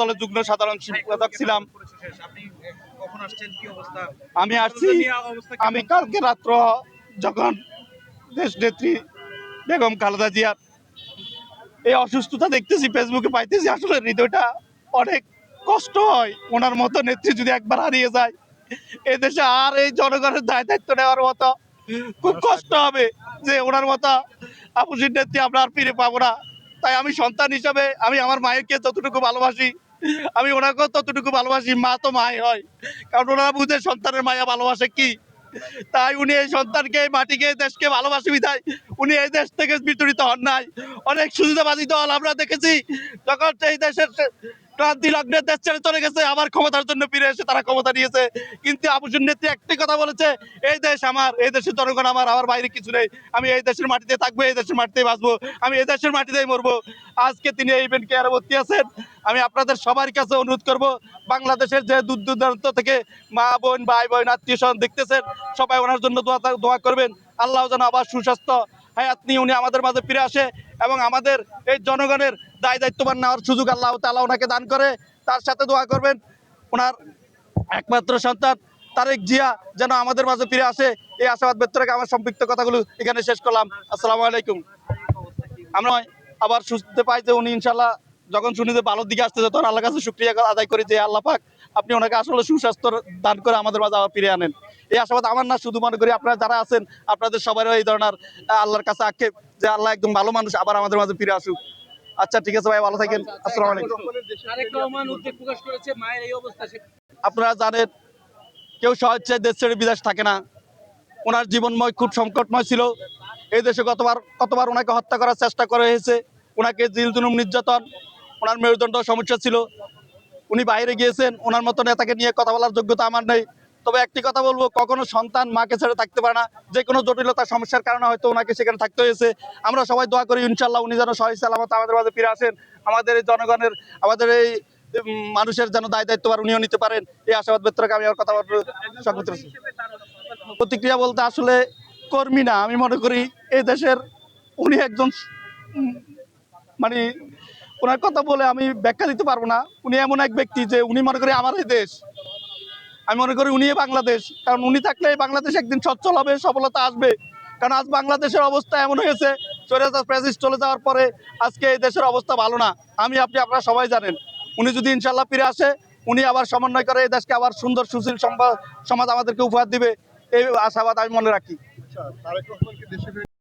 দলের যুগ্ম সাধারণ সম্পাদক ছিলাম। আমি আসছি, আমি কালকে রাত্র যখন দেশ নেত্রী বেগম খালেদা জিয়ার এই অসুস্থতা দেখতেছি, ফেসবুকে পাইতেছি, আসলে হৃদয়টা অনেক কষ্ট হয়। ওনার মতো নেত্রী যদি একবার হারিয়ে যায়, এই দেশে আর এই জনগণের দায়িত্ব নেওয়ার মতো খুব কষ্ট হবে যে ওনার মতো আপুসির নেত্রী আমরা আর ফিরে পাবো না। তাই আমি সন্তান হিসাবে আমি আমার মায়েরকে যতটুকু ভালোবাসি, আমি ওনাকেও ততটুকু ভালোবাসি। মা তো মাই হয়, কারণ ওনারা বুঝে সন্তানের মায়া ভালোবাসে কি। তাই উনি এই সন্তানকে, মাটিকে, দেশকে ভালোবাসি বিধায় উনি এই দেশ থেকে বিতাড়িত হন নাই। অনেক সুবিধাবাদী দল আমরা দেখেছি, যখন এই দেশের ক্রান্তি লগ্নের দেশ ছেড়ে চলে গেছে, আবার ক্ষমতার জন্য ফিরে এসে তারা ক্ষমতা নিয়েছে। কিন্তু আপুসুর নেত্রী একটি কথা বলেছে, এই দেশ আমার, এই দেশের জনগণ আমার বাইরে কিছু নেই। আমি এই দেশের মাটিতে থাকবো, এই দেশের মাটিতেই বাঁচবো, আমি এই দেশের মাটিতেই মরবো। আজকে তিনি এই ইভেন্ট কেয়ারে ভর্তি আছেন। আমি আপনাদের সবার কাছে অনুরোধ করব, বাংলাদেশের যে দূর দূরান্ত থেকে মা বোন, ভাই বোন, আত্মীয় স্বজন দেখতেছেন, সবাই ওনার জন্য দোয়া করবেন। আল্লাহ যেন আবার সুস্বাস্থ্য হায়াত নিয়ে উনি আমাদের মাঝে ফিরে আসে এবং আমাদের এই জনগণের দায়িত্ববান নেওয়ার সুযোগ আল্লাহ তাআলা ওনাকে দান করে। তার সাথে দোয়া করবেন ওনার একমাত্র সন্তান তারেক জিয়া যেন আমাদের মাঝে ফিরে আসে। এই আশাবাদ ব্যক্ত রেখে আমার সম্পৃক্ত কথাগুলো এখানে শেষ করলাম। আসসালামু আলাইকুম। আমরা আবার শুনতে পাই যে উনি ইনশাল্লাহ যখন শুনি যে ভালোর দিকে আসতেছে, তখন আল্লাহর কাছে শুকরিয়া আদায় করি যে আল্লাহ পাক আপনি ওনাকে আসলে সুস্বাস্থ্য দান করে আমাদের মাঝে আবার ফিরে আনেন। এই আশাবাদ আমার না, শুধু মনে করি আপনারা যারা আছেন আপনাদের সবারও এই ধরনের আল্লাহর কাছে আক্ষেপ যে আল্লাহ একদম ভালো মানুষ আবার আমাদের মাঝে ফিরে আসুক। আচ্ছা, ঠিক আছে ভাই, ভালো থাকেন। আসসালামু আলাইকুম। আপনারা জানেন, কেউ স্বেচ্ছায় দেশ ছেড়ে বিদেশ থাকে না। ওনার জীবনময় খুব সংকটময় ছিল। এই দেশে কতবার ওনাকে হত্যা করার চেষ্টা করা হয়েছে, ওনাকে জিল জুলুম নির্যাতন, ওনার মেরুদণ্ড সমস্যা ছিল। উনি বাইরে গিয়েছেন, ওনার মতো নেতাকে নিয়ে কথা বলার যোগ্যতা আমার নেই। তবে একটি কথা বলবো, কখনো সন্তান মাকে ছেড়ে থাকতে পারে না। যে কোনো জটিলতা সমস্যার কারণে হয়তো ওনাকে সেখানে থাকতে হয়েছে। আমরা সবাই দোয়া করি ইনশাল্লাহ উনি যেন সহি সালামত আমাদের মাঝে ফিরে আসেন, আমাদের এই জনগণের, আমাদের এই মানুষের যেন দায়িত্বভার উনিও নিতে পারেন। এই আশাবাদ ব্যক্ত রেখে আমি আমার কথা সংক্ষিপ্ত করছি। প্রতিক্রিয়া বলতে আসলে কর্মী না, আমি মনে করি এই দেশের উনি একজন মানে ওনার কথা বলে আমি ব্যাখ্যা দিতে পারবো না। উনি এমন এক ব্যক্তি যে উনি মনে করি আমার এই দেশ, আমি মনে করি উনি বাংলাদেশ। কারণ উনি থাকলে বাংলাদেশ একদিন সচ্ছল হবে, সফলতা আসবে। কারণ আজ বাংলাদেশের অবস্থা এমন হয়েছে, প্রেসিডেন্ট চলে যাওয়ার পরে আজকে এই দেশের অবস্থা ভালো না। আপনারা সবাই জানেন, উনি যদি ইনশাল্লাহ ফিরে আসে, উনি আবার সমন্বয় করে এই দেশকে আবার সুন্দর সুশীল সমাজ আমাদেরকে উপহার দিবে, এই আশাবাদ আমি মনে রাখি।